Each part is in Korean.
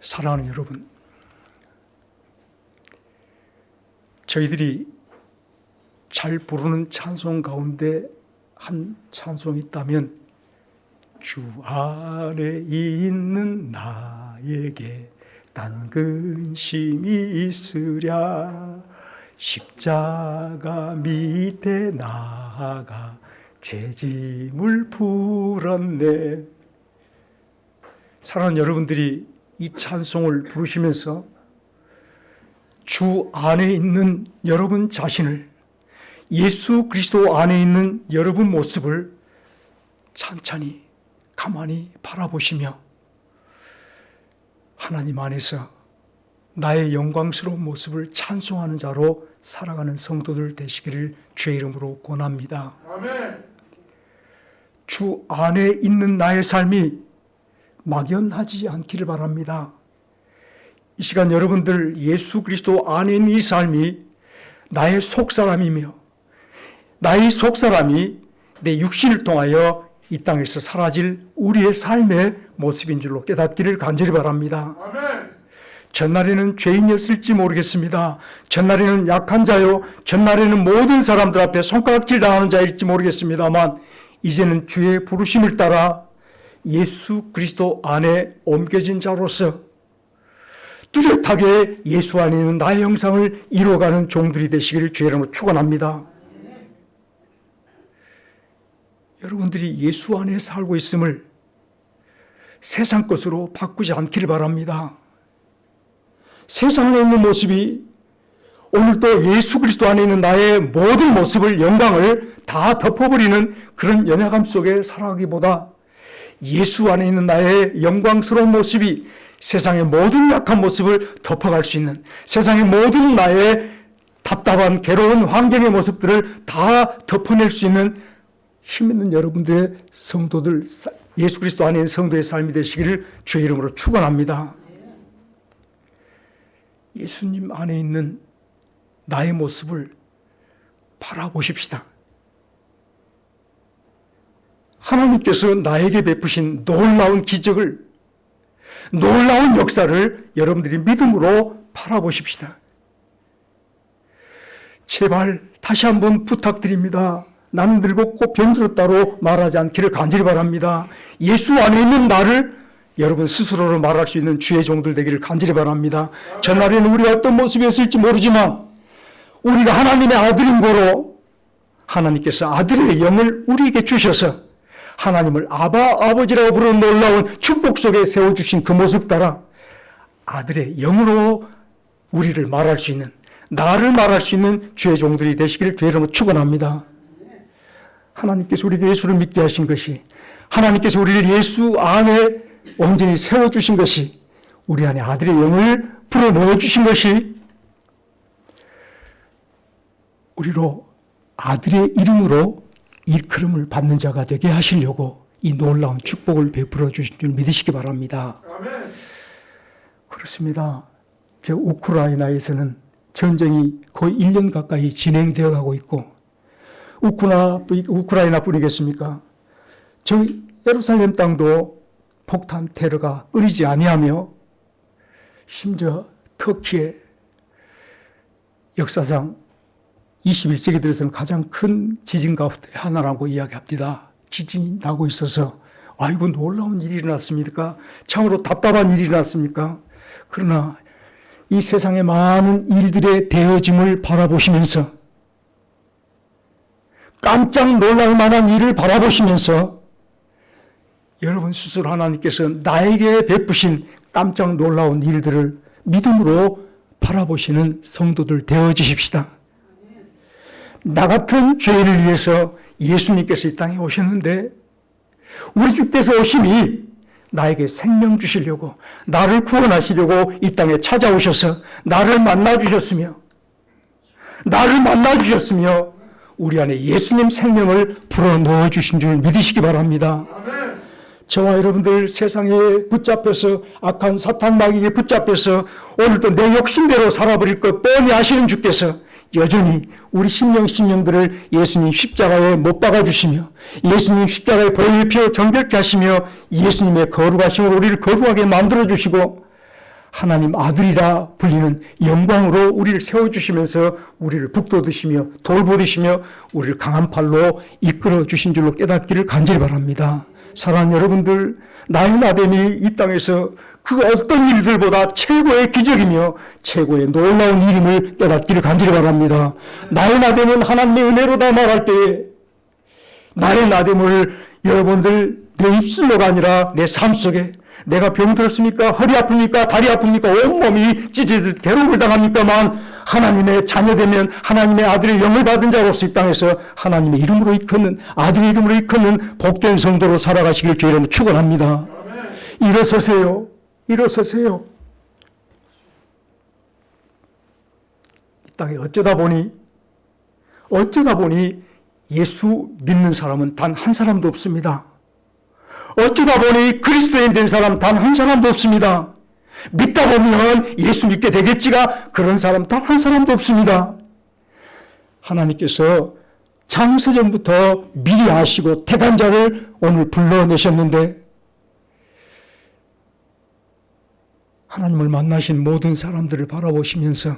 사랑하는 여러분, 저희들이 잘 부르는 찬송 가운데 한 찬송이 있다면 주 안에 있는 나에게 딴 근심이 있으랴 십자가 밑에 나아가 죄짐을 풀었네. 사랑하는 여러분들이 이 찬송을 부르시면서 주 안에 있는 여러분 자신을, 예수 그리스도 안에 있는 여러분 모습을 찬찬히 가만히 바라보시며 하나님 안에서 나의 영광스러운 모습을 찬송하는 자로 살아가는 성도들 되시기를 주의 이름으로 권합니다. 아멘. 주 안에 있는 나의 삶이 막연하지 않기를 바랍니다. 이 시간 여러분들 예수 그리스도 안에 있는 이 삶이 나의 속사람이며 나의 속사람이 내 육신을 통하여 이 땅에서 사라질 우리의 삶의 모습인 줄로 깨닫기를 간절히 바랍니다. 아멘. 전날에는 죄인이었을지 모르겠습니다. 전날에는 약한 자요, 전날에는 모든 사람들 앞에 손가락질 당하는 자일지 모르겠습니다만 이제는 주의 부르심을 따라 예수 그리스도 안에 옮겨진 자로서 뚜렷하게 예수 안에 있는 나의 형상을 이루어가는 종들이 되시기를 주의 이름으로 축원합니다. 여러분들이 예수 안에 살고 있음을 세상 것으로 바꾸지 않기를 바랍니다. 세상 안에 있는 모습이 오늘도 예수 그리스도 안에 있는 나의 모든 모습을, 영광을 다 덮어버리는 그런 연약함 속에 살아가기보다 예수 안에 있는 나의 영광스러운 모습이 세상의 모든 약한 모습을 덮어갈 수 있는, 세상의 모든 나의 답답한 괴로운 환경의 모습들을 다 덮어낼 수 있는 힘 있는 여러분들의 성도들, 예수 그리스도 안에 있는 성도의 삶이 되시기를 주의 이름으로 축원합니다. 예수님 안에 있는 나의 모습을 바라보십시다. 하나님께서 나에게 베푸신 놀라운 기적을, 놀라운 역사를 여러분들이 믿음으로 바라보십시다. 제발 다시 한번 부탁드립니다. 남들고 꼭 병들었다로 말하지 않기를 간절히 바랍니다. 예수 안에 있는 나를 여러분 스스로로 말할 수 있는 주의 종들 되기를 간절히 바랍니다. 전날에는 우리가 어떤 모습이었을지 모르지만 우리가 하나님의 아들인 거로 하나님께서 아들의 영을 우리에게 주셔서 하나님을 아버지라고 부르는 놀라운 축복 속에 세워주신 그 모습 따라 아들의 영으로 우리를 말할 수 있는, 나를 말할 수 있는 주의 종들이 되시기를 주의 이름으로 축원합니다. 하나님께서 우리에게 예수를 믿게 하신 것이, 하나님께서 우리를 예수 안에 온전히 세워주신 것이, 우리 안에 아들의 영을 불어넣어 주신 것이 우리로 아들의 이름으로 일컬음을 받는 자가 되게 하시려고 이 놀라운 축복을 베풀어 주신 줄 믿으시기 바랍니다. 아멘. 그렇습니다. 저 우크라이나에서는 전쟁이 거의 1년 가까이 진행되어 가고 있고, 우크라이나 뿐이겠습니까? 저 예루살렘 땅도 폭탄 테러가 끊이지 아니하며 심지어 터키의 역사상 21세기 들어서는 가장 큰 지진 가운데 하나라고 이야기합니다. 지진이 나고 있어서 아이고 놀라운 일이 일어났습니까? 참으로 답답한 일이 일어났습니까? 그러나 이 세상의 많은 일들의 되어짐을 바라보시면서, 깜짝 놀랄 만한 일을 바라보시면서 여러분 스스로 하나님께서 나에게 베푸신 깜짝 놀라운 일들을 믿음으로 바라보시는 성도들 되어주십시다. 나 같은 죄인을 위해서 예수님께서 이 땅에 오셨는데 우리 주께서 오심이 나에게 생명 주시려고, 나를 구원하시려고 이 땅에 찾아오셔서 나를 만나주셨으며 우리 안에 예수님 생명을 불어넣어 주신 줄 믿으시기 바랍니다. 아멘. 저와 여러분들 세상에 붙잡혀서 악한 사탄 마귀에 붙잡혀서 오늘도 내 욕심대로 살아버릴 것 뻔히 아시는 주께서 여전히 우리 심령들을 예수님 십자가에 못 박아주시며 예수님 십자가에 보혈의 피로 정결케 하시며 예수님의 거룩하심으로 우리를 거룩하게 만들어주시고 하나님 아들이라 불리는 영광으로 우리를 세워주시면서 우리를 북돋으시며 돌보시며 우리를 강한 팔로 이끌어 주신 줄로 깨닫기를 간절히 바랍니다. 사랑하는 여러분들, 나인 아담이 이 땅에서 그 어떤 일들보다 최고의 기적이며 최고의 놀라운 일임을 깨닫기를 간절히 바랍니다. 나인 아담은 하나님의 은혜로다 말할 때에 나인 아담을 여러분들 내 입술로가 아니라 내 삶 속에 내가 병들었습니까? 허리 아픕니까? 다리 아픕니까? 온몸이 찢어질 괴로움을 당합니까만 하나님의 자녀되면 하나님의 아들의 영을 받은 자로서 이 땅에서 하나님의 이름으로 이끄는 아들의 이름으로 이끄는 복된 성도로 살아가시길 주의로 축원합니다. 일어서세요. 일어서세요. 이 땅에 어쩌다 보니 예수 믿는 사람은 단 한 사람도 없습니다. 어쩌다 보니 그리스도인 된 사람 단 한 사람도 없습니다. 믿다 보면 예수 믿게 되겠지가 그런 사람 단 한 사람도 없습니다. 하나님께서 창세전부터 미리 아시고 택한 자를 오늘 불러내셨는데 하나님을 만나신 모든 사람들을 바라보시면서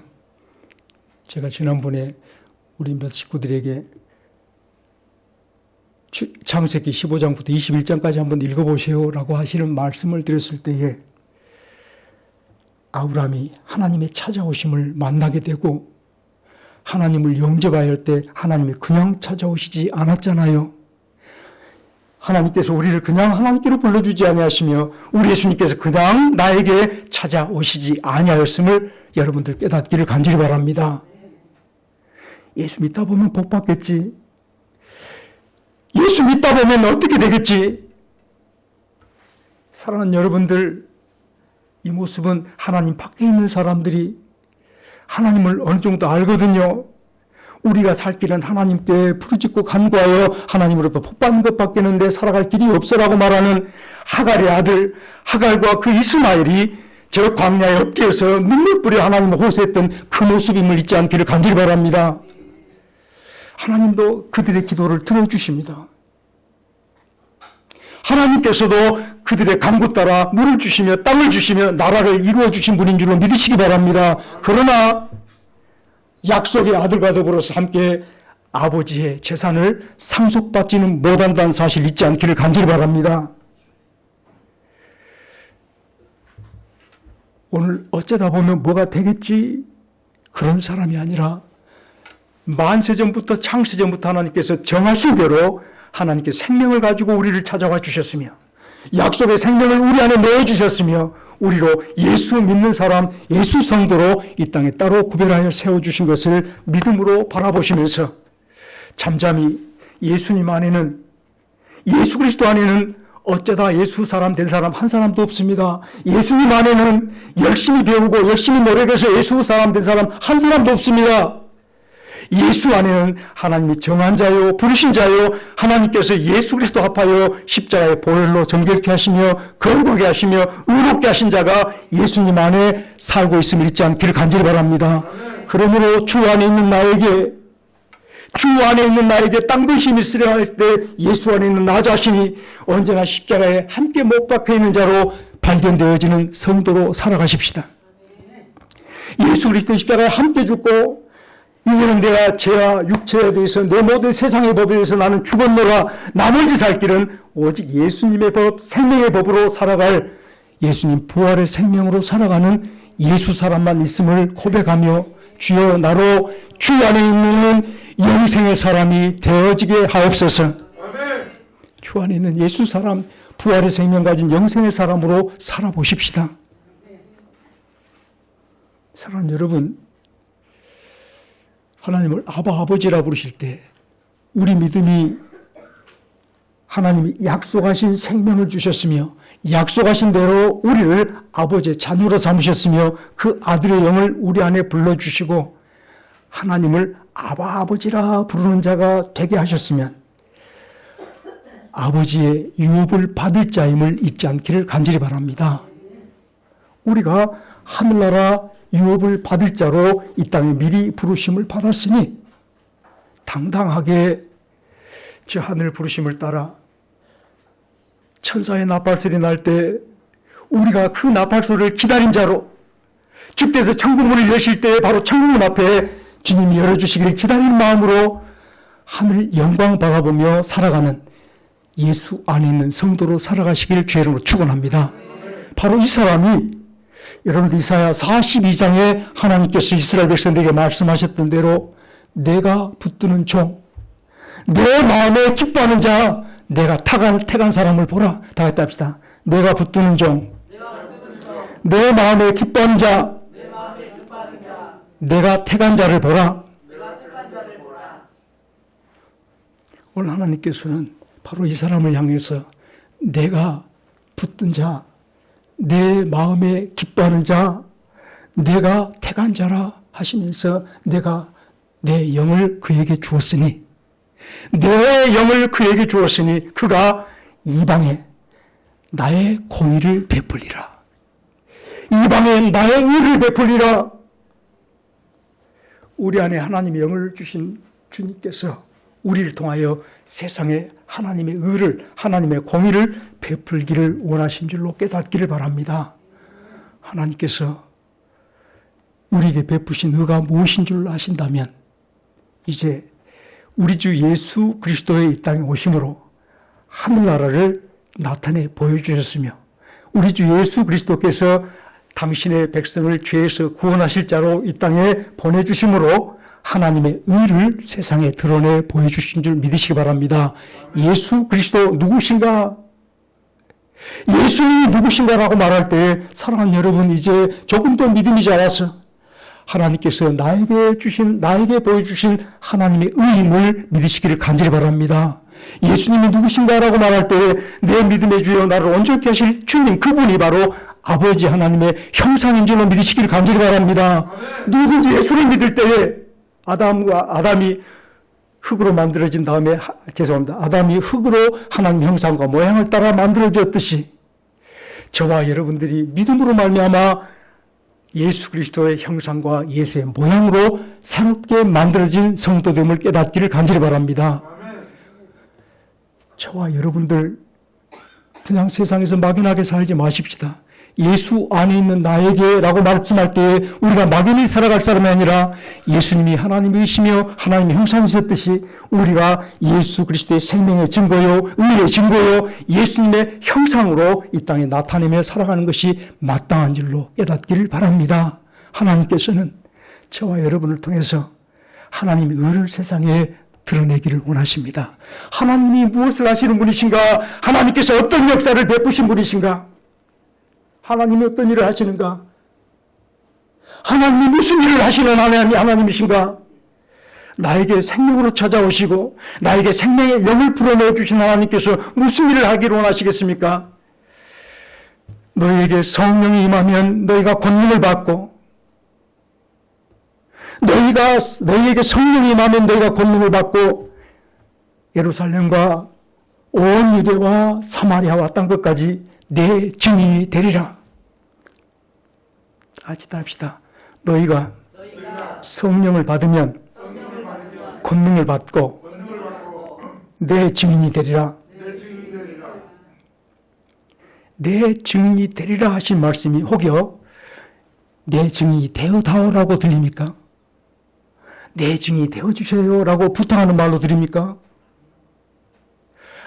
제가 지난번에 우리 몇 식구들에게 창세기 15장부터 21장까지 한번 읽어보세요라고 하시는 말씀을 드렸을 때에 아브라함이 하나님의 찾아오심을 만나게 되고 하나님을 영접할 때 하나님이 그냥 찾아오시지 않았잖아요. 하나님께서 우리를 그냥 하나님께로 불러주지 아니하시며 우리 예수님께서 그냥 나에게 찾아오시지 아니하였음을 여러분들 깨닫기를 간절히 바랍니다. 예수 믿다 보면 복 받겠지. 예수 믿다 보면 어떻게 되겠지? 사랑하는 여러분들, 이 모습은 하나님 밖에 있는 사람들이 하나님을 어느 정도 알거든요. 우리가 살 길은 하나님께 부르짖고 간구하여 하나님으로부터 복받는 것밖에는 내 살아갈 길이 없어라고 말하는 하갈의 아들 하갈과 그 이스마엘이 저 광야의 업계에서 눈물 뿌려 하나님을 호소했던 그 모습임을 잊지 않기를 간절히 바랍니다. 하나님도 그들의 기도를 들어주십니다. 하나님께서도 그들의 간구 따라 물을 주시며 땅을 주시며 나라를 이루어 주신 분인 줄로 믿으시기 바랍니다. 그러나 약속의 아들과 더불어서 함께 아버지의 재산을 상속받지는 못한다는 사실 잊지 않기를 간절히 바랍니다. 오늘 어쩌다 보면 뭐가 되겠지? 그런 사람이 아니라 만세전부터 창세전부터 하나님께서 정하신 대로 하나님께 생명을 가지고 우리를 찾아와 주셨으며 약속의 생명을 우리 안에 넣어주셨으며 우리로 예수 믿는 사람, 예수 성도로 이 땅에 따로 구별하여 세워주신 것을 믿음으로 바라보시면서 잠잠히 예수님 안에는 예수 그리스도 안에는 어쩌다 예수 사람 된 사람 한 사람도 없습니다. 예수님 안에는 열심히 배우고 열심히 노력해서 예수 사람 된 사람 한 사람도 없습니다. 예수 안에는 하나님이 정한 자요 부르신 자요 하나님께서 예수 그리스도 합하여 십자가의 보혈로 정결케 하시며 거룩하게 하시며 의롭게 하신 자가 예수님 안에 살고 있음을 잊지 않기를 간절히 바랍니다. 그러므로 주 안에 있는 나에게 땅도 힘이 쓰려 할 때 예수 안에 있는 나 자신이 언제나 십자가에 함께 못 박혀 있는 자로 발견되어지는 성도로 살아가십시다. 예수 그리스도 십자가에 함께 죽고 이제는 내가 죄와 육체에 대해서 내 모든 세상의 법에 대해서 나는 죽었노라 나머지 살 길은 오직 예수님의 법 생명의 법으로 살아갈 예수님 부활의 생명으로 살아가는 예수 사람만 있음을 고백하며 주여 나로 주 안에 있는 영생의 사람이 되어지게 하옵소서. 아멘. 주 안에 있는 예수 사람 부활의 생명 가진 영생의 사람으로 살아보십시다. 사랑하는 여러분, 하나님을 아버지라 부르실 때 우리 믿음이 하나님이 약속하신 생명을 주셨으며 약속하신 대로 우리를 아버지의 자녀로 삼으셨으며 그 아들의 영을 우리 안에 불러주시고 하나님을 아버지라 부르는 자가 되게 하셨으면 아버지의 유업을 받을 자임을 잊지 않기를 간절히 바랍니다. 우리가 하늘나라 유업을 받을 자로 이 땅에 미리 부르심을 받았으니 당당하게 저 하늘 부르심을 따라 천사의 나팔소리 날 때 우리가 그 나팔소리를 기다린 자로 주께서 천국 문을 여실 때 바로 천국문 앞에 주님이 열어주시기를 기다리는 마음으로 하늘 영광 바라보며 살아가는 예수 안에 있는 성도로 살아가시기를 주의 이름으로 축원합니다. 바로 이 사람이 여러분 이사야 42장에 하나님께서 이스라엘 백성들에게 말씀하셨던 대로 내가 붙드는 종, 내 마음에 기뻐하는 자, 내가 택한 사람을 보라. 다 같이 합시다. 내가 붙드는 종, 내 마음에 기뻐하는 자, 내가 택한 자를 보라. 오늘 하나님께서는 바로 이 사람을 향해서 내가 붙든 자, 내 마음에 기뻐하는 자, 내가 택한 자라 하시면서 내가 내 영을 그에게 주었으니, 내 영을 그에게 주었으니 그가 이방에 나의 공의를 베풀리라. 이방에 나의 의를 베풀리라. 우리 안에 하나님의 영을 주신 주님께서 우리를 통하여 세상에 하나님의 의를, 하나님의 공의를 베풀기를 원하신 줄로 깨닫기를 바랍니다. 하나님께서 우리에게 베푸신 의가 무엇인 줄 아신다면 이제 우리 주 예수 그리스도의 이 땅에 오심으로 하늘나라를 나타내 보여주셨으며 우리 주 예수 그리스도께서 당신의 백성을 죄에서 구원하실 자로 이 땅에 보내주심으로 하나님의 의를 세상에 드러내 보여주신 줄 믿으시기 바랍니다. 예수 그리스도 누구신가? 예수님이 누구신가라고 말할 때 사랑하는 여러분 이제 조금 더 믿음이 자라서 하나님께서 나에게 보여주신 하나님의 의임을 믿으시기를 간절히 바랍니다. 예수님이 누구신가라고 말할 때 내 믿음의 주여 나를 온전케 하실 주님 그분이 바로 아버지 하나님의 형상인 줄로 믿으시기를 간절히 바랍니다. 누구든지 예수를 믿을 때에 아담이 흙으로 만들어진 다음에 아담이 흙으로 하나님 형상과 모양을 따라 만들어졌듯이 저와 여러분들이 믿음으로 말미암아 예수 그리스도의 형상과 예수의 모양으로 새롭게 만들어진 성도됨을 깨닫기를 간절히 바랍니다. 저와 여러분들 그냥 세상에서 막연하게 살지 마십시다. 예수 안에 있는 나에게 라고 말씀할 때 우리가 막연히 살아갈 사람이 아니라 예수님이 하나님이시며 하나님의 형상이셨듯이 우리가 예수 그리스도의 생명의 증거요 의의 증거요 예수님의 형상으로 이 땅에 나타내며 살아가는 것이 마땅한 줄로 깨닫기를 바랍니다. 하나님께서는 저와 여러분을 통해서 하나님의 의를 세상에 드러내기를 원하십니다. 하나님이 무엇을 하시는 분이신가? 하나님께서 어떤 역사를 베푸신 분이신가? 하나님이 어떤 일을 하시는가? 하나님이 무슨 일을 하시는 하나님이신가? 나에게 생명으로 찾아오시고 나에게 생명의 영을 불어넣어 주신 하나님께서 무슨 일을 하기를 원하시겠습니까? 너희에게 성령이 임하면 너희가 권능을 받고 너희에게 성령이 임하면 너희가 권능을 받고 예루살렘과 온 유대와 사마리아와 땅 끝까지 내 증인이 되리라. 같이 답시다. 너희가 성령을 받으면 권능을 받고 내 증인이 되리라. 내 증인이 되리라 하신 말씀이 혹여 내 증인이 되어다오라고 들립니까? 내 증인이 되어주세요라고 부탁하는 말로 들립니까?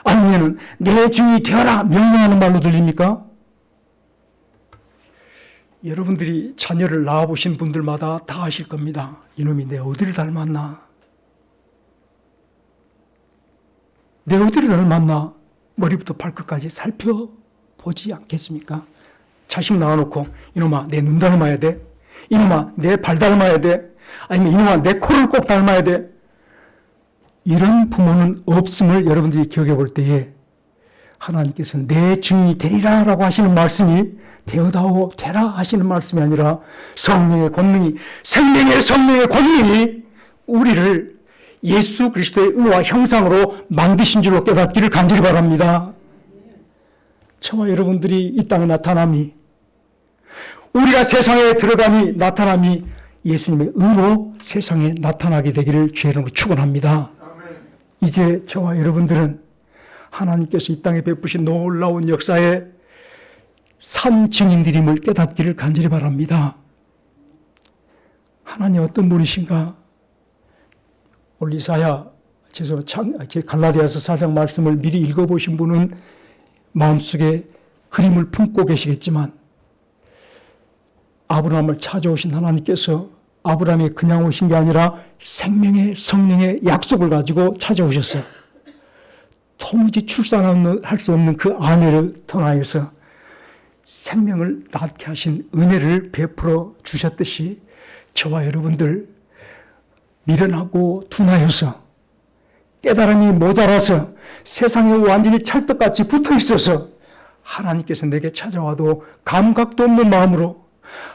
아니면 내 증인이 되어라 명령하는 말로 들립니까? 여러분들이 자녀를 낳아보신 분들마다 다 아실 겁니다. 이놈이 내 어디를 닮았나? 내 어디를 닮았나? 머리부터 발끝까지 살펴보지 않겠습니까? 자식 낳아놓고 이놈아 내 눈 닮아야 돼? 이놈아 내 발 닮아야 돼? 아니면 이놈아 내 코를 꼭 닮아야 돼? 이런 부모는 없음을 여러분들이 기억해 볼 때에 하나님께서는 내 증인이 되리라 라고 하시는 말씀이 되어다오 되라 하시는 말씀이 아니라 성령의 권능이 생명의 성령의 권능이 우리를 예수 그리스도의 의와 형상으로 만드신 줄로 깨닫기를 간절히 바랍니다. 저와 여러분들이 이 땅에 나타남이 우리가 세상에 들어감이 나타남이 예수님의 의로 세상에 나타나게 되기를 주의 이름으로 축원합니다. 이제 저와 여러분들은 하나님께서 이 땅에 베푸신 놀라운 역사의 산 증인들임을 깨닫기를 간절히 바랍니다. 하나님 어떤 분이신가? 오늘 이사야, 갈라디아서 4장 말씀을 미리 읽어보신 분은 마음속에 그림을 품고 계시겠지만, 아브라함을 찾아오신 하나님께서 아브라함이 그냥 오신 게 아니라 생명의 성령의 약속을 가지고 찾아오셨어요. 도무지 출산할 수 없는 그 아내를 통하여서 생명을 낳게 하신 은혜를 베풀어 주셨듯이 저와 여러분들 미련하고 둔하여서 깨달음이 모자라서 세상에 완전히 찰떡같이 붙어 있어서 하나님께서 내게 찾아와도 감각도 없는 마음으로,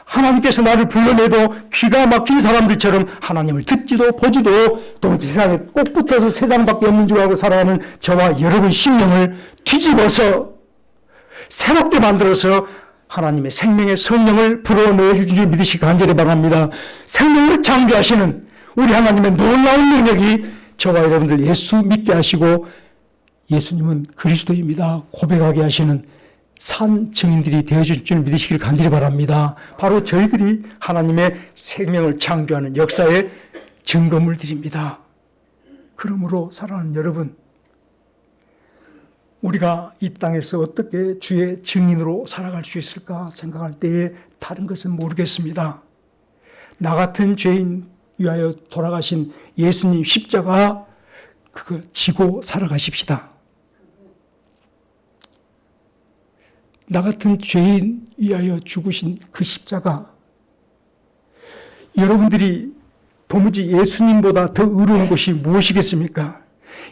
하나님께서 나를 불러내도 기가 막힌 사람들처럼 하나님을 듣지도 보지도 또 세상에 꼭 붙어서 세상밖에 없는 줄 알고 살아가는 저와 여러분 심령을 뒤집어서 새롭게 만들어서 하나님의 생명의 성령을 불어넣어 주신 줄 믿으시기 간절히 바랍니다. 생명을 창조하시는 우리 하나님의 놀라운 능력이 저와 여러분들 예수 믿게 하시고 예수님은 그리스도입니다 고백하게 하시는 산 증인들이 되어줄 줄 믿으시길 간절히 바랍니다. 바로 저희들이 하나님의 생명을 창조하는 역사의 증거물들입니다. 그러므로 사랑하는 여러분, 우리가 이 땅에서 어떻게 주의 증인으로 살아갈 수 있을까 생각할 때에 다른 것은 모르겠습니다. 나 같은 죄인 위하여 돌아가신 예수님 십자가 그거 지고 살아가십시다. 나 같은 죄인 위하여 죽으신 그 십자가, 여러분들이 도무지 예수님보다 더 의로운 것이 무엇이겠습니까?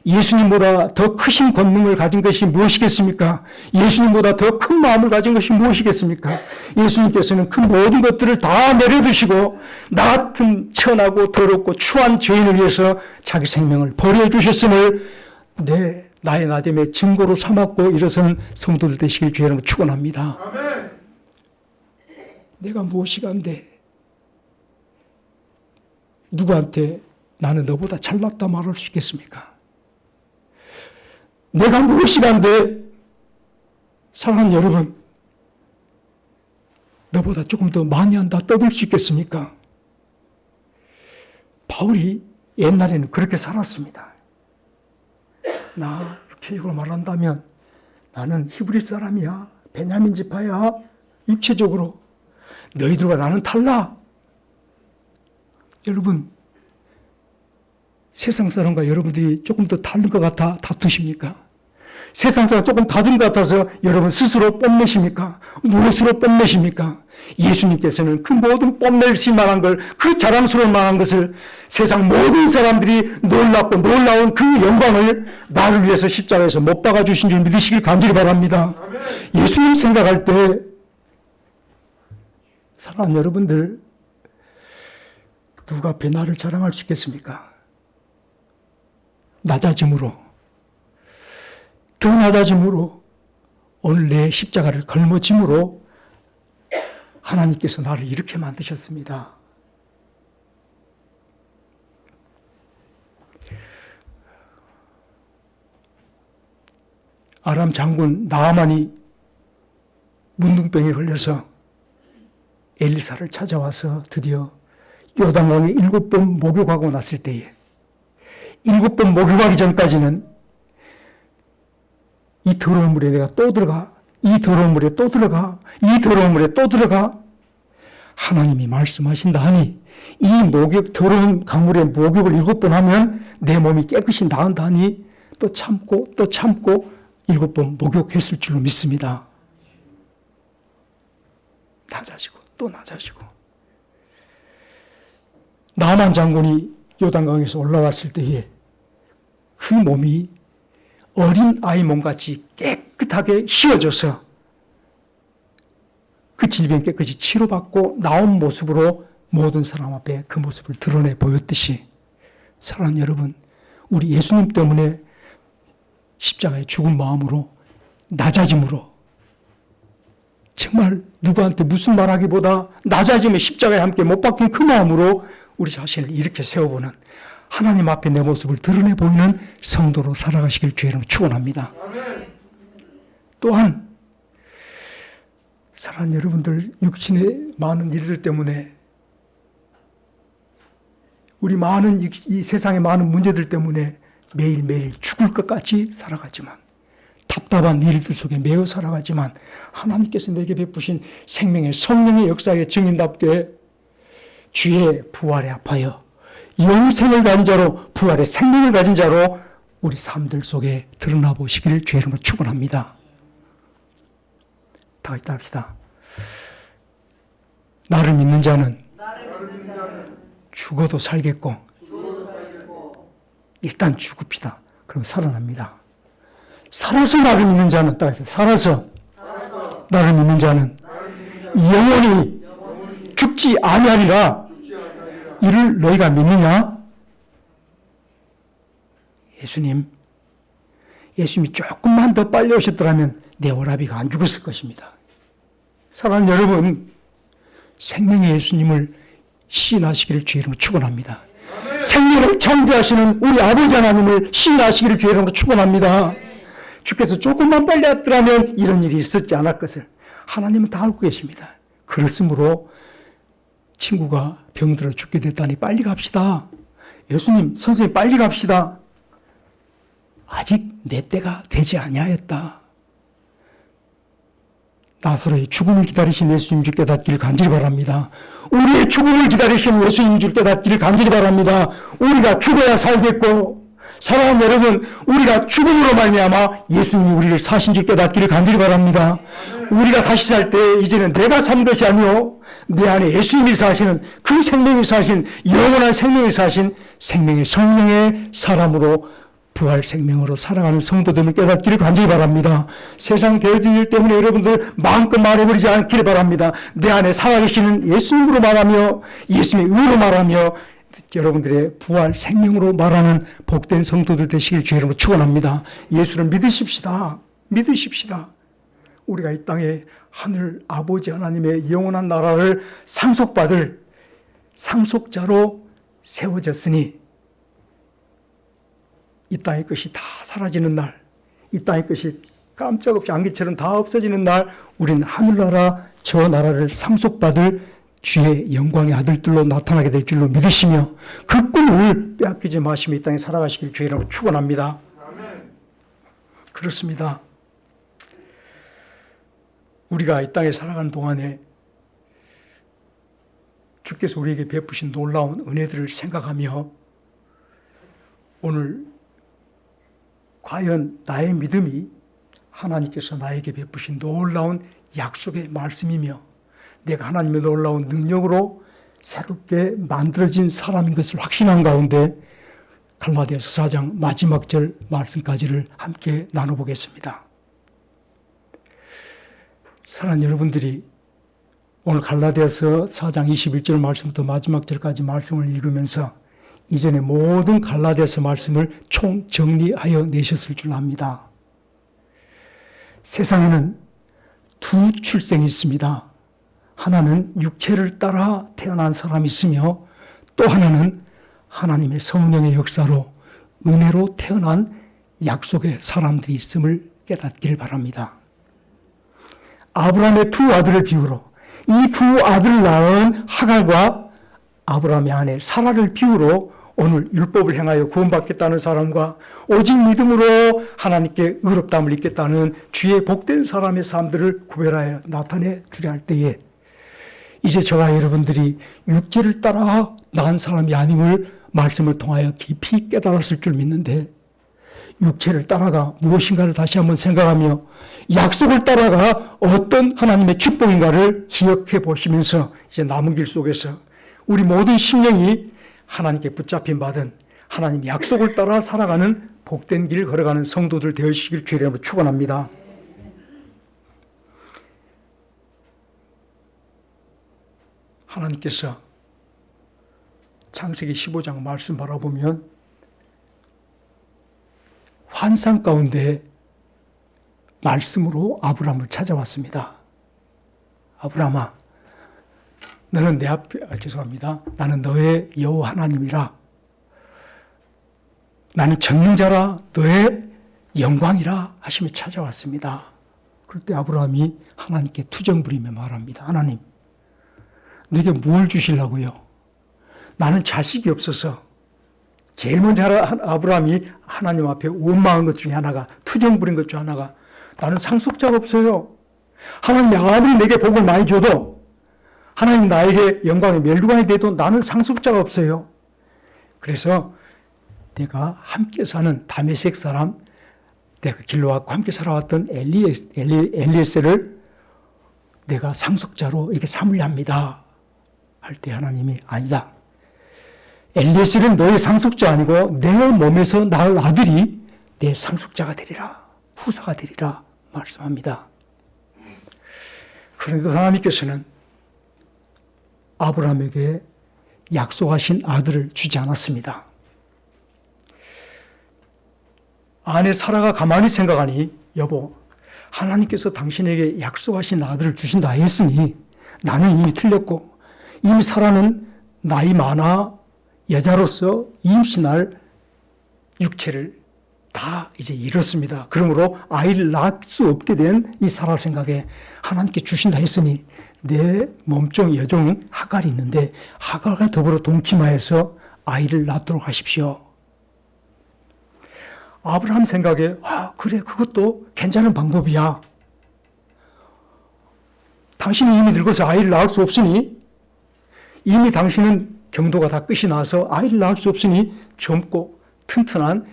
예수님보다 더 크신 권능을 가진 것이 무엇이겠습니까? 예수님보다 더 큰 마음을 가진 것이 무엇이겠습니까? 예수님께서는 그 모든 것들을 다 내려두시고 나 같은 천하고 더럽고 추한 죄인을 위해서 자기 생명을 버려주셨음을 나의 나됨의 증거로 삼았고 일어서는 성도들 되시길 주의 이름으로 축원합니다. 아멘. 내가 무엇이간데 누구한테 나는 너보다 잘났다 말할 수 있겠습니까? 내가 무엇이간데 사랑하는 여러분, 너보다 조금 더 많이 한다 떠들 수 있겠습니까? 바울이 옛날에는 그렇게 살았습니다. 나 육체적으로 말한다면 나는 히브리 사람이야, 베냐민 지파야. 육체적으로 너희들과 나는 달라. 여러분, 세상 사람과 여러분들이 조금 더 다른 것 같아 다투십니까? 세상 사람 조금 다른 것 같아서 여러분 스스로 뽐내십니까? 무엇으로 뽐내십니까? 예수님께서는 그 모든 뽐낼 만한 걸, 그 자랑스러울 만한 것을 세상 모든 사람들이 놀랍고 놀라운 그 영광을 나를 위해서 십자가에서 못 박아 주신 줄 믿으시길 간절히 바랍니다. 예수님 생각할 때 사랑하는 여러분들, 누가 앞에 나를 자랑할 수 있겠습니까? 낮아짐으로, 더 낮아짐으로, 오늘 내 십자가를 걸머짐으로 하나님께서 나를 이렇게 만드셨습니다. 아람 장군 나아만이 문둥병에 걸려서 엘리사를 찾아와서 드디어 요단강에 7번 목욕하고 났을 때에 7번 목욕하기 전까지는 이 더러운 물에 내가 또 들어가, 이 더러운 물에 또 들어가, 이 더러운 물에 또 들어가. 하나님이 말씀하신다 하니 이 더러운 강물에 목욕을 7번 하면 내 몸이 깨끗이 나은다 하니 또 참고 7번 목욕했을 줄로 믿습니다. 낮아지고 또 낮아지고. 나만 장군이 요단강에서 올라왔을 때에 그 몸이 어린 아이 몸같이 깨끗하게 휘어져서 그 질병 깨끗이 치료받고 나온 모습으로 모든 사람 앞에 그 모습을 드러내 보였듯이, 사랑하는 여러분, 우리 예수님 때문에 십자가에 죽은 마음으로 낮아짐으로, 정말 누구한테 무슨 말하기보다 낮아짐에 십자가에 함께 못 박힌 그 마음으로 우리 자신을 이렇게 세워보는, 하나님 앞에 내 모습을 드러내 보이는 성도로 살아가시길 주의 이름으로 축원합니다. 또한 사랑하는 여러분들, 육신의 많은 일들 때문에 우리 많은 이 세상의 많은 문제들 때문에 매일매일 죽을 것 같이 살아가지만, 답답한 일들 속에 매여 살아가지만, 하나님께서 내게 베푸신 생명의 성령의 역사의 증인답게 주의 부활에 합하여 영생을 가진 자로, 부활의 생명을 가진 자로 우리 삶들 속에 드러나 보시기를 주의 이름으로 축원합니다. 다 같이 합시다. 나를 믿는 자는 죽어도 살겠고, 일단 죽읍시다. 그럼 살아납니다. 살아서 나를 믿는 자는, 살아서 나를 믿는 자는 영원히 죽지 아니하리라. 이를 너희가 믿느냐? 예수님이 조금만 더 빨리 오셨더라면 내 오라비가 안 죽었을 것입니다. 사랑하는 여러분, 생명의 예수님을 시인하시기를 주의 이름으로 축원합니다. 생명을 창조하시는 우리 아버지 하나님을 시인하시기를 주의 이름으로 축원합니다. 주께서 조금만 빨리 왔더라면 이런 일이 있었지 않을 것을 하나님은 다 알고 계십니다. 그렇으므로 친구가 병들어 죽게 됐다니 빨리 갑시다. 예수님, 선생님 빨리 갑시다. 아직 내 때가 되지 아니하였다. 나사로의 죽음을 기다리신 예수님 줄 깨닫기를 간절히 바랍니다. 우리의 죽음을 기다리신 예수님 줄 깨닫기를 간절히 바랍니다. 우리가 죽어야 살겠고, 사랑하는 여러분, 우리가 죽음으로 말미암아 예수님이 우리를 사신 줄 깨닫기를 간절히 바랍니다. 우리가 다시 살 때 이제는 내가 산 것이 아니요 내 안에 예수님이 사시는, 그 생명이 사신, 영원한 생명이 사신 생명의 성령의 사람으로, 부활 생명으로 살아가는 성도들을 깨닫기를 간절히 바랍니다. 세상 되어진 일 때문에 여러분들 마음껏 말해버리지 않기를 바랍니다. 내 안에 살아계시는 예수님으로 말하며, 예수님의 의로 말하며, 여러분들의 부활 생명으로 말하는 복된 성도들 되시길 주의 이름으로 축원합니다. 예수를 믿으십시다. 믿으십시다. 우리가 이 땅에 하늘 아버지 하나님의 영원한 나라를 상속받을 상속자로 세워졌으니, 이 땅의 것이 다 사라지는 날, 이 땅의 것이 깜짝없이 안개처럼 다 없어지는 날, 우리는 하늘나라 저 나라를 상속받을 주의 영광의 아들들로 나타나게 될 줄로 믿으시며, 그 꿈을 빼앗기지 마시며 이 땅에 살아가시길 주의 이름으로 축원합니다. 그렇습니다. 우리가 이 땅에 살아가는 동안에 주께서 우리에게 베푸신 놀라운 은혜들을 생각하며, 오늘 과연 나의 믿음이 하나님께서 나에게 베푸신 놀라운 약속의 말씀이며, 내가 하나님의 놀라운 능력으로 새롭게 만들어진 사람인 것을 확신한 가운데 갈라디아서 4장 마지막 절 말씀까지를 함께 나눠보겠습니다. 사랑하는 여러분들이 오늘 갈라디아서 4장 21절 말씀부터 마지막 절까지 말씀을 읽으면서 이전에 모든 갈라디아서 말씀을 총정리하여 내셨을 줄 압니다. 세상에는 두 출생이 있습니다. 하나는 육체를 따라 태어난 사람이 있으며, 또 하나는 하나님의 성령의 역사로 은혜로 태어난 약속의 사람들이 있음을 깨닫기를 바랍니다. 아브라함의 두 아들을 비유로, 이 두 아들을 낳은 하갈과 아브라함의 아내 사라를 비유로 오늘 율법을 행하여 구원받겠다는 사람과 오직 믿음으로 하나님께 의롭다함을 입겠다는 주의 복된 사람의 삶들을 구별하여 나타내 주려 할 때에, 이제 저와 여러분들이 육체를 따라 낳은 사람이 아님을 말씀을 통하여 깊이 깨달았을 줄 믿는데, 육체를 따라가 무엇인가를 다시 한번 생각하며 약속을 따라가 어떤 하나님의 축복인가를 기억해 보시면서 이제 남은 길 속에서 우리 모든 심령이 하나님께 붙잡힌 받은 하나님 약속을 따라 살아가는 복된 길을 걸어가는 성도들 되시길 주의 이름으로 축원합니다. 하나님께서 창세기 15장 말씀 바라보면 환상 가운데 말씀으로 아브라함을 찾아왔습니다. 아브라함아, 너는 내 앞에, 죄송합니다. 나는 너의 여호와 하나님이라. 나는 전능자라, 너의 영광이라 하시며 찾아왔습니다. 그럴 때 아브라함이 하나님께 투정 부리며 말합니다. 하나님, 내게 뭘 주시려고요? 나는 자식이 없어서 제일 먼저 아브라함이 하나님 앞에 원망한 것 중에 하나가, 투정 부린 것 중에 하나가, 나는 상속자가 없어요. 하나님이 아무리 내게 복을 많이 줘도, 하나님 나에게 영광의 멸류관이 돼도 나는 상속자가 없어요. 그래서 내가 함께 사는 다메섹 사람, 내가 길로 왔고 함께 살아왔던 엘리에셀을 내가 상속자로 이렇게 삼으려 합니다. 할 때 하나님이 아니다. 엘리에셀은 너의 상속자 아니고 내 몸에서 낳을 아들이 내 상속자가 되리라. 후사가 되리라 말씀합니다. 그런데 하나님께서는 아브라함에게 약속하신 아들을 주지 않았습니다. 아내 사라가 가만히 생각하니, 여보, 하나님께서 당신에게 약속하신 아들을 주신다 했으니 나는 이미 틀렸고, 이미 사라는 나이 많아 여자로서 임신할 육체를 다 이제 잃었습니다. 그러므로 아이를 낳을 수 없게 된 이 사라 생각에 하나님께 주신다 했으니 내 몸종 여종 하갈이 있는데 하갈과 더불어 동침하여서 아이를 낳도록 하십시오. 아브라함 생각에 그래, 그것도 괜찮은 방법이야. 당신이 이미 늙어서 아이를 낳을 수 없으니, 이미 당신은 경도가 다 끝이 나서 아이를 낳을 수 없으니 젊고 튼튼한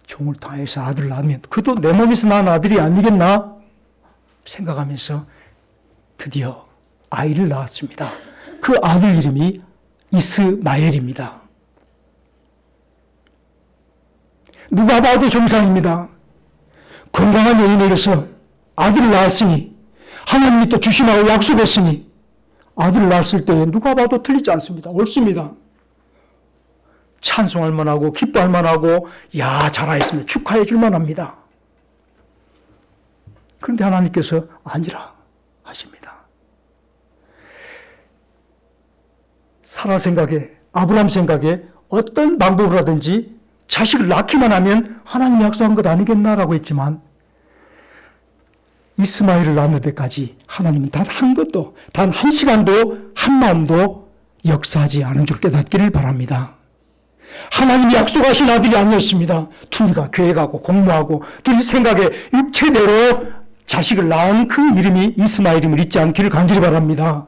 종을 통해서 아들을 낳으면 그도 내 몸에서 낳은 아들이 아니겠나 생각하면서 드디어 아이를 낳았습니다. 그 아들 이름이 이스마엘입니다. 누가 봐도 정상입니다. 건강한 여인에게서 아들을 낳았으니, 하나님이 또 주시라고 약속했으니 아들을 낳았을 때 누가 봐도 틀리지 않습니다. 옳습니다. 찬송할 만하고 기뻐할 만하고, 야, 잘하였습니다, 축하해 줄 만합니다. 그런데 하나님께서 아니라 하십니다. 사라 생각에, 아브라함 생각에 어떤 방법을 하든지 자식을 낳기만 하면 하나님이 약속한 것 아니겠나라고 했지만, 이스마엘을 낳는 데까지 하나님은 단 한 것도, 단 한 시간도, 한 마음도 역사하지 않은 줄 깨닫기를 바랍니다. 하나님이 약속하신 아들이 아니었습니다. 둘이가 교회 가고 공부하고 둘이 생각에 육체대로 자식을 낳은 그 이름이 이스마엘임을 잊지 않기를 간절히 바랍니다.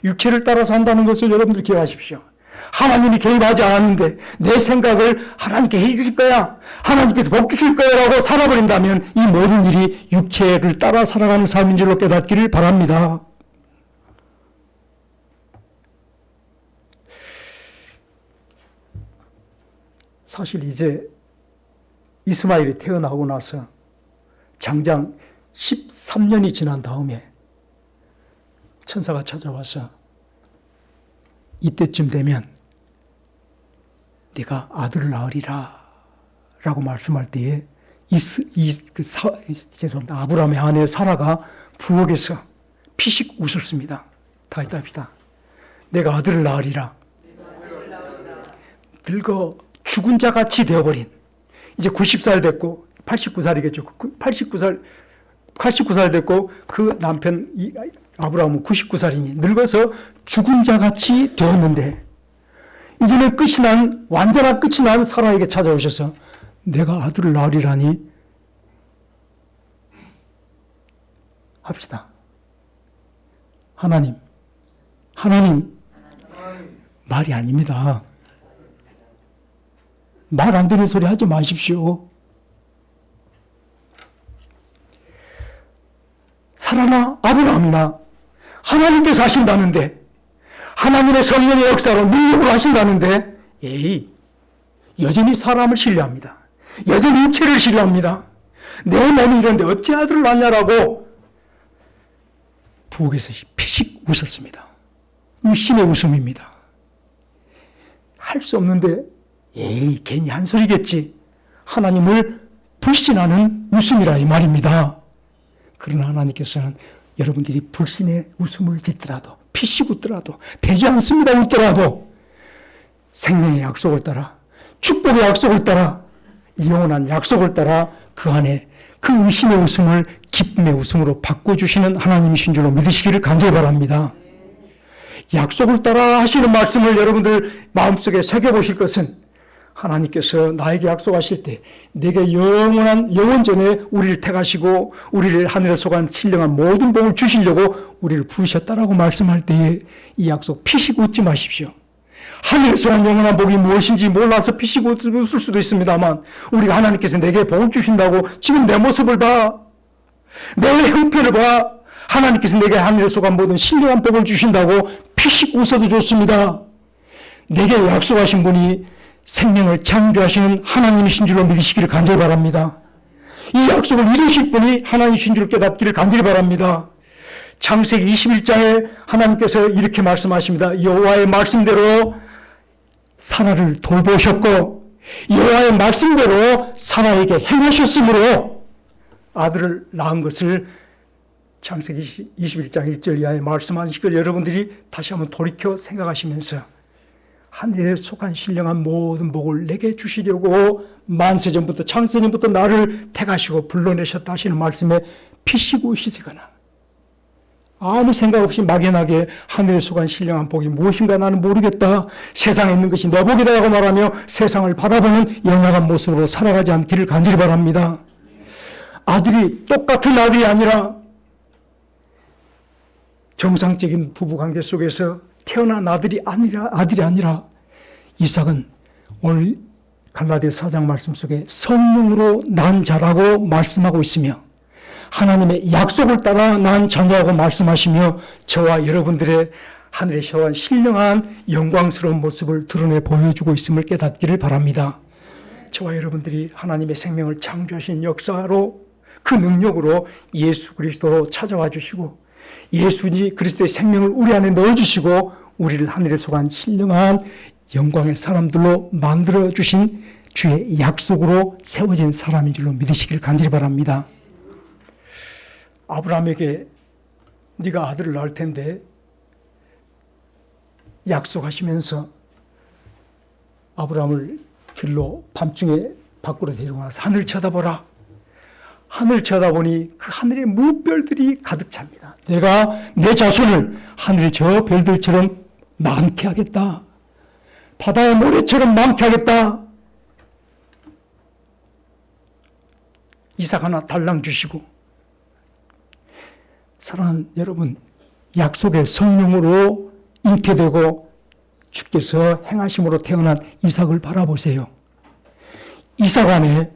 육체를 따라서 한다는 것을 여러분들 기억하십시오. 하나님이 개입하지 않았는데 내 생각을 하나님께 해 주실 거야, 하나님께서 복 주실 거야 라고 살아버린다면 이 모든 일이 육체를 따라 살아가는 삶인 줄로 깨닫기를 바랍니다. 사실 이제 이스마엘이 태어나고 나서 장장 13년이 지난 다음에 천사가 찾아와서 이때쯤 되면 네가 아들을 낳으리라 라고 말씀할 때에 아브라함의 아내 사라가 부엌에서 피식 웃었습니다. 다 했다 합시다. 내가 아들을 낳으리라. 늙어 죽은 자 같이 되어버린, 이제 90살 됐고 89살이겠죠. 89살 됐고 그 남편 아브라함은 99살이니 늙어서 죽은 자 같이 되었는데, 이제는 완전한 끝이 난 사라에게 찾아오셔서 내가 아들을 낳으리라니 합시다. 하나님 말이 아닙니다. 말 안 되는 소리 하지 마십시오. 사라나 아브라함이나 하나님께서 하신다는데, 하나님의 성령의 역사로 능력으로 하신다는데, 여전히 사람을 신뢰합니다. 여전히 육체를 신뢰합니다. 내 몸이 이런데 어찌 아들을 낳냐라고 부엌에서 피식 웃었습니다. 의심의 웃음입니다. 할 수 없는데 괜히 한 소리겠지. 하나님을 불신하는 웃음이라 이 말입니다. 그러나 하나님께서는 여러분들이 불신의 웃음을 짓더라도, 피식 웃더라도, 되지 않습니다 웃더라도 생명의 약속을 따라, 축복의 약속을 따라, 영원한 약속을 따라 그 안에 그 의심의 웃음을 기쁨의 웃음으로 바꿔주시는 하나님이신 줄로 믿으시기를 간절히 바랍니다. 약속을 따라 하시는 말씀을 여러분들 마음속에 새겨보실 것은 하나님께서 나에게 약속하실 때 내게 영원한 영원전에 우리를 택하시고 우리를 하늘에 속한 신령한 모든 복을 주시려고 우리를 부르셨다라고 말씀할 때에 이 약속 피시고 웃지 마십시오. 하늘에 속한 영원한 복이 무엇인지 몰라서 피시고 웃을 수도 있습니다만 우리가 하나님께서 내게 복을 주신다고 지금 내 모습을 봐, 내 형편을 봐, 하나님께서 내게 하늘에 속한 모든 신령한 복을 주신다고 피식 웃어도 좋습니다. 내게 약속하신 분이 생명을 창조하시는 하나님이신 줄로 믿으시기를 간절히 바랍니다. 이 약속을 이루실 분이 하나님이신 줄 깨닫기를 간절히 바랍니다. 창세기 21장에 하나님께서 이렇게 말씀하십니다. 여호와의 말씀대로 사라를 돌보셨고 여호와의 말씀대로 사라에게 행하셨으므로 아들을 낳은 것을 창세기 21장 1절 이하에 말씀하신 걸 여러분들이 다시 한번 돌이켜 생각하시면서 하늘에 속한 신령한 모든 복을 내게 주시려고 만세전부터 창세전부터 나를 택하시고 불러내셨다 하시는 말씀에 피시고 시세거나 아무 생각 없이 막연하게 하늘에 속한 신령한 복이 무엇인가 나는 모르겠다, 세상에 있는 것이 내 복이다라고 말하며 세상을 바라보는 연약한 모습으로 살아가지 않기를 간절히 바랍니다. 아들이 똑같은 아들이 아니라 정상적인 부부관계 속에서 태어난 아들이 아니라 이삭은 오늘 갈라디아 4장 말씀 속에 성령으로 난 자라고 말씀하고 있으며 하나님의 약속을 따라 난 자녀라고 말씀하시며 저와 여러분들의 하늘에 속한 신령한 영광스러운 모습을 드러내 보여주고 있음을 깨닫기를 바랍니다. 저와 여러분들이 하나님의 생명을 창조하신 역사로 그 능력으로 예수 그리스도로 찾아와 주시고 예수니 그리스도의 생명을 우리 안에 넣어주시고 우리를 하늘에 속한 신령한 영광의 사람들로 만들어주신 주의 약속으로 세워진 사람인 줄로 믿으시길 간절히 바랍니다. 아브라함에게 네가 아들을 낳을 텐데 약속하시면서 아브라함을 길로 밤중에 밖으로 데려와서 하늘 쳐다보라. 하늘 쳐다보니 그 하늘에 무별들이 가득 찹니다. 내가 내 자손을 하늘의 저 별들처럼 많게 하겠다. 바다의 모래처럼 많게 하겠다. 이삭 하나 달랑 주시고 사랑하는 여러분, 약속의 성령으로 잉태되고 주께서 행하심으로 태어난 이삭을 바라보세요. 이삭 안에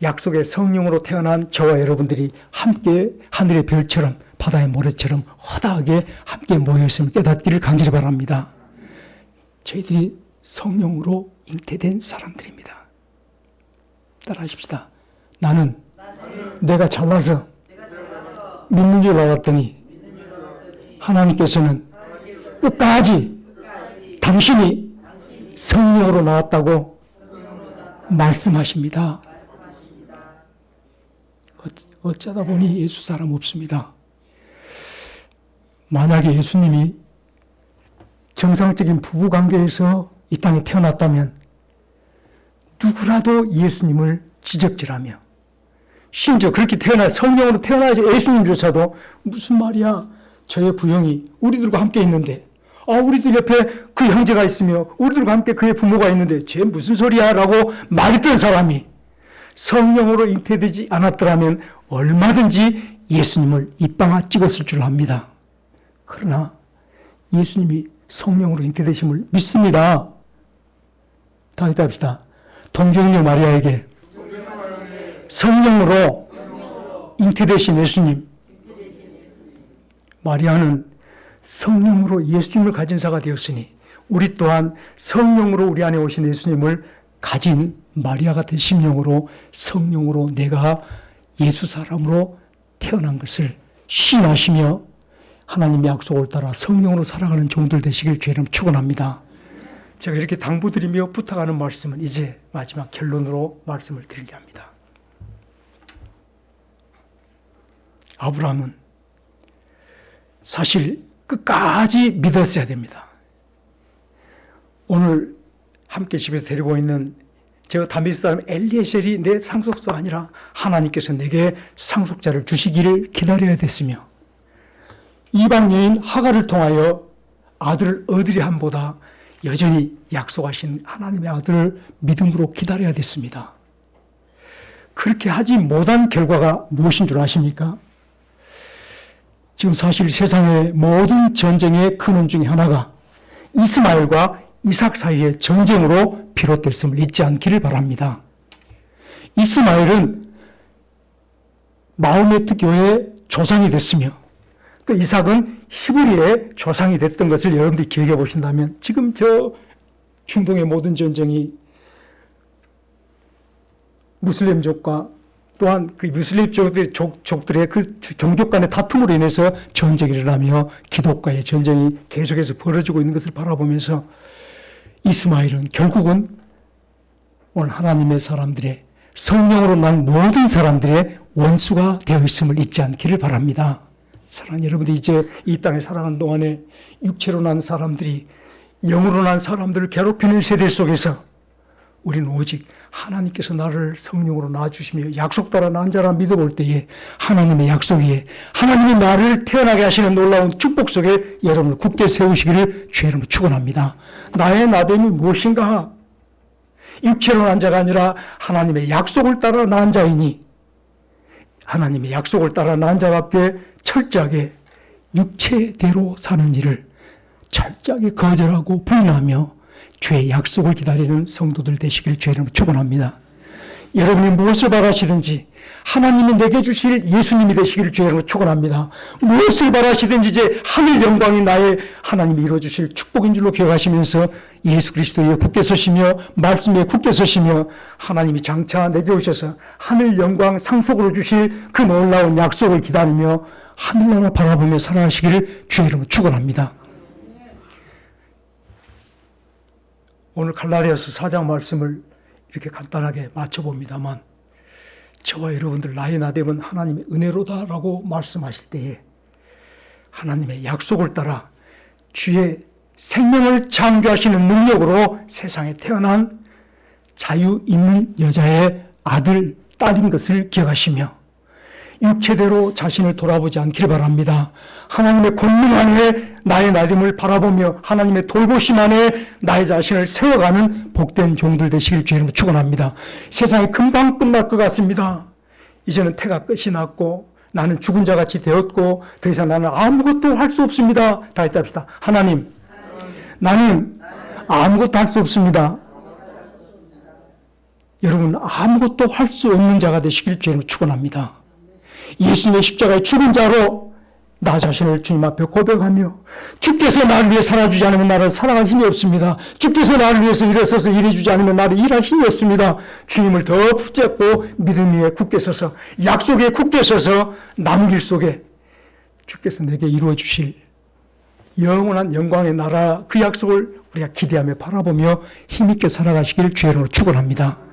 약속의 성령으로 태어난 저와 여러분들이 함께 하늘의 별처럼 바다의 모래처럼 허다하게 함께 모여있음을 깨닫기를 간절히 바랍니다. 저희들이 성령으로 잉태된 사람들입니다. 따라하십시다. 나는 내가 잘나서 믿는 줄 알았더니 하나님께서는 끝까지 당신이 성령으로 나왔다고 말씀하십니다. 어쩌다 보니 예수 사람 없습니다. 만약에 예수님이 정상적인 부부관계에서 이 땅에 태어났다면 누구라도 예수님을 지적질하며 심지어 그렇게 성령으로 태어나지 예수님조차도 무슨 말이야, 저의 부형이 우리들과 함께 있는데 우리들 옆에 그 형제가 있으며 우리들과 함께 그의 부모가 있는데 쟤 무슨 소리야 라고 말했던 사람이 성령으로 잉태되지 않았더라면 얼마든지 예수님을 입방아 찍었을 줄 압니다. 그러나 예수님이 성령으로 잉태되심을 믿습니다. 다시 답시다. 동정녀 마리아에게 성령으로 잉태되신 예수님, 마리아는 성령으로 예수님을 가진 자가 되었으니 우리 또한 성령으로 우리 안에 오신 예수님을 가진 마리아 같은 심령으로 성령으로 내가 예수 사람으로 태어난 것을 신하시며 하나님의 약속을 따라 성령으로 살아가는 종들 되시길 주의 이름 축원합니다. 제가 이렇게 당부드리며 부탁하는 말씀은 이제 마지막 결론으로 말씀을 드리려 합니다. 아브라함은 사실 끝까지 믿었어야 됩니다. 오늘 함께 집에서 데리고 있는 저 다윗 사람 엘리에셀이 내 상속자가 아니라 하나님께서 내게 상속자를 주시기를 기다려야 됐으며 이방 여인 하갈을 통하여 아들을 얻으려 함보다 여전히 약속하신 하나님의 아들을 믿음으로 기다려야 됐습니다. 그렇게 하지 못한 결과가 무엇인 줄 아십니까? 지금 사실 세상의 모든 전쟁의 근원 중에 하나가 이스마엘과 이삭 사이의 전쟁으로 비롯됐음을 잊지 않기를 바랍니다. 이스마엘은 마호메트 교회의 조상이 됐으며 또 이삭은 히브리의 조상이 됐던 것을 여러분들이 기억해 보신다면 지금 저 중동의 모든 전쟁이 무슬림족과 또한 그 무슬림 족들의 그 종족 간의 다툼으로 인해서 전쟁이 일어나며 기독과의 전쟁이 계속해서 벌어지고 있는 것을 바라보면서 이스마엘은 결국은 오늘 하나님의 사람들의 성령으로 난 모든 사람들의 원수가 되어 있음을 잊지 않기를 바랍니다. 사랑하는 여러분들, 이제 이 땅에 살아가는 동안에 육체로 난 사람들이 영으로 난 사람들을 괴롭히는 세대 속에서 우리는 오직 하나님께서 나를 성령으로 낳아주시며 약속 따라 난 자라 믿어볼 때에 하나님의 약속 위에 하나님이 나를 태어나게 하시는 놀라운 축복 속에 여러분을 굳게 세우시기를 주의 이름으로 축원합니다. 나의 나됨이 무엇인가? 육체로 난 자가 아니라 하나님의 약속을 따라 난 자이니 하나님의 약속을 따라 난 자답게 철저하게 육체대로 사는 일을 철저하게 거절하고 부인하며 주의 약속을 기다리는 성도들 되시기를 주의 이름으로 축원합니다. 여러분이 무엇을 바라시든지 하나님이 내게 주실 예수님이 되시기를 주의 이름으로 축원합니다. 무엇을 바라시든지 이제 하늘 영광이 나의 하나님이 이루어주실 축복인 줄로 기억하시면서 예수 그리스도에 굳게 서시며 말씀에 굳게 서시며 하나님이 장차 내게 오셔서 하늘 영광 상속으로 주실 그 놀라운 약속을 기다리며 하늘나라 바라보며 살아가시기를 주의 이름으로 축원합니다. 오늘 갈라디아서 4장 말씀을 이렇게 간단하게 맞춰봅니다만 저와 여러분들 나의 나됨은 하나님의 은혜로다라고 말씀하실 때에 하나님의 약속을 따라 주의 생명을 창조하시는 능력으로 세상에 태어난 자유 있는 여자의 아들, 딸인 것을 기억하시며 육체대로 자신을 돌아보지 않기를 바랍니다. 하나님의 권능 안에 나의 나됨을 바라보며 하나님의 돌보심 안에 나의 자신을 세워가는 복된 종들 되시길 주의 이름으로 축원합니다. 세상이 금방 끝날 것 같습니다. 이제는 태가 끝이 났고 나는 죽은 자같이 되었고 더 이상 나는 아무것도 할 수 없습니다. 다 했다 합시다. 하나님, 나는 아무것도 할 수 없습니다. 여러분 아무것도 할 수 없는 자가 되시길 주의 이름으로 축원합니다. 예수님의 십자가의 죽은 자로 나 자신을 주님 앞에 고백하며 주께서 나를 위해 살아주지 않으면 나를 살아갈 힘이 없습니다. 주께서 나를 위해서 일어서서 일해주지 않으면 나를 일할 힘이 없습니다. 주님을 더 붙잡고 믿음 위에 굳게 서서 약속에 굳게 서서 남은 길 속에 주께서 내게 이루어 주실 영원한 영광의 나라 그 약속을 우리가 기대하며 바라보며 힘있게 살아가시기를 주의 이름으로 축원합니다.